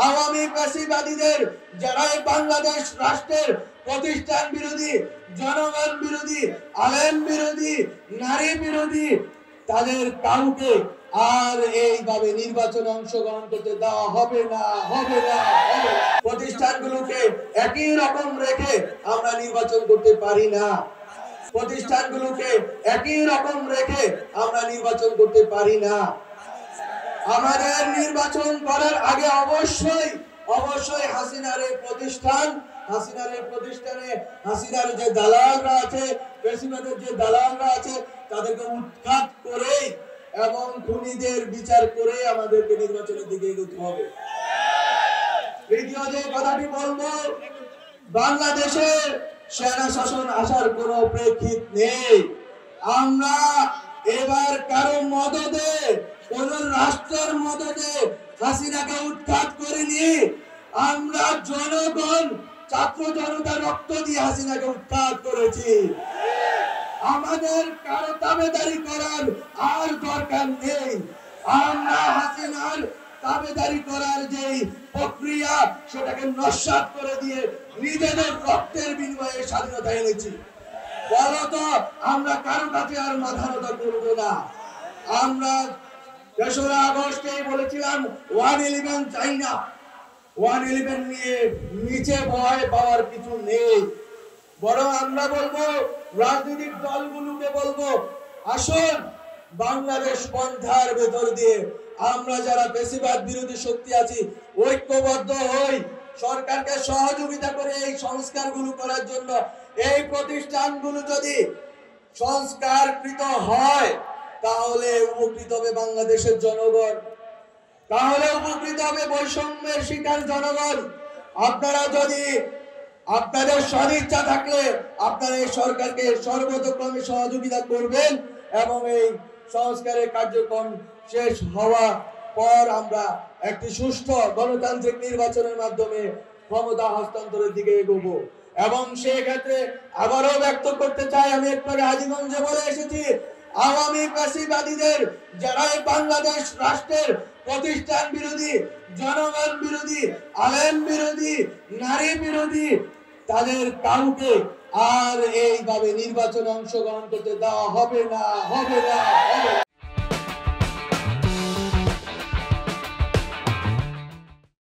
আওয়ামী ফ্যাসিবাদীদের যারা বাংলাদেশ রাষ্ট্রের প্রতিষ্ঠান বিরোধী, জনগণ বিরোধী, আলেম বিরোধী, নারী বিরোধী, তাদের কাউকে আর এইভাবে নির্বাচনে অংশগ্রহণ করতে দেওয়া হবে না। প্রতিষ্ঠানগুলোকে একই রকম রেখে আমরা নির্বাচন করতে পারি না। প্রতিষ্ঠানগুলোকে একই রকম রেখে আমরা নির্বাচন করতে পারি না। আমাদের নির্বাচন করার আগে অবশ্যই হাসিনার এই প্রতিষ্ঠানে হাসিনার যে দালালরা আছে, ফ্যাসিবাদের যে দালালরা আছে, তাদেরকে উৎখাত করে এবং খুনিদের বিচার করে আমাদেরকে নির্বাচনের দিকে এগোতে হবে। তৃতীয় যে কথাটি বলবো, বাংলাদেশে সেনা শাসন আসার কোনো প্রেক্ষিত নেই। আমরা এবার কারো মদদে, কোন রাষ্ট্রের মদদে হাসিনাকে উৎখাত করিনি। আমরা জনগণ, ছাত্র জনতা রক্ত দিয়ে হাসিনাকে উৎখাত করেছি। আমাদের কারো দাবেদারি করার আর দরকার নেই। আমরা হাসিনার দাবেদারি করার যে প্রক্রিয়া, সেটাকে নস্যাৎ করে দিয়ে নিজেদের রক্তের বিনিময়ে স্বাধীনতা এনেছি। বলতো আমরা কারো কাছে আর মাথা নত করব না। আমরা ৩রা আগস্টে বলেছিলাম 111 চাই না। 111 নিয়ে নিচে ভয় পাওয়ার কিছু নেই। বরং আমরা বলবো, রাজনৈতিক দলগুলোকে বলবো, আসুন বাংলাদেশ পন্থার ভেতর দিয়ে আমরা যারা ফ্যাসিবাদ বিরোধী শক্তি আছি ঐক্যবদ্ধ হই, সরকারকে সহযোগিতা করে এই সংস্কারগুলো করার জন্য। এই প্রতিষ্ঠানগুলো যদি সংস্কারকৃত হয়, তাহলে উপকৃত হবে বাংলাদেশের জনগণ, তাহলে উপকৃত হবে বৈষম্যের শিকার জনগণ। আপনারা যদি আপনাদের সদিচ্ছা থাকলে আপনারা এই সরকারকে সর্বতোক্রমে সহযোগিতা করবেন এবং এই সংস্কারের কার্যক্রম শেষ হওয়া পর আমরা একটি সুষ্ঠু গণতান্ত্রিক নির্বাচনের মাধ্যমে ক্ষমতা হস্তান্তরের দিকে এগোবো। এবং সেই ক্ষেত্রে আবারও ব্যক্ত করতে চাই, আমি একটু আগে হাজীগঞ্জে বলে এসেছি, আওয়ামী ফ্যাসিবাদীদের যারা বাংলাদেশ রাষ্ট্রের প্রতিষ্ঠান বিরোধী, জনগণ বিরোধী, আলেম বিরোধী, নারী বিরোধী, তাদের কাউকে আর এইভাবে নির্বাচনে অংশগ্রহণ করতে দেওয়া হবে না।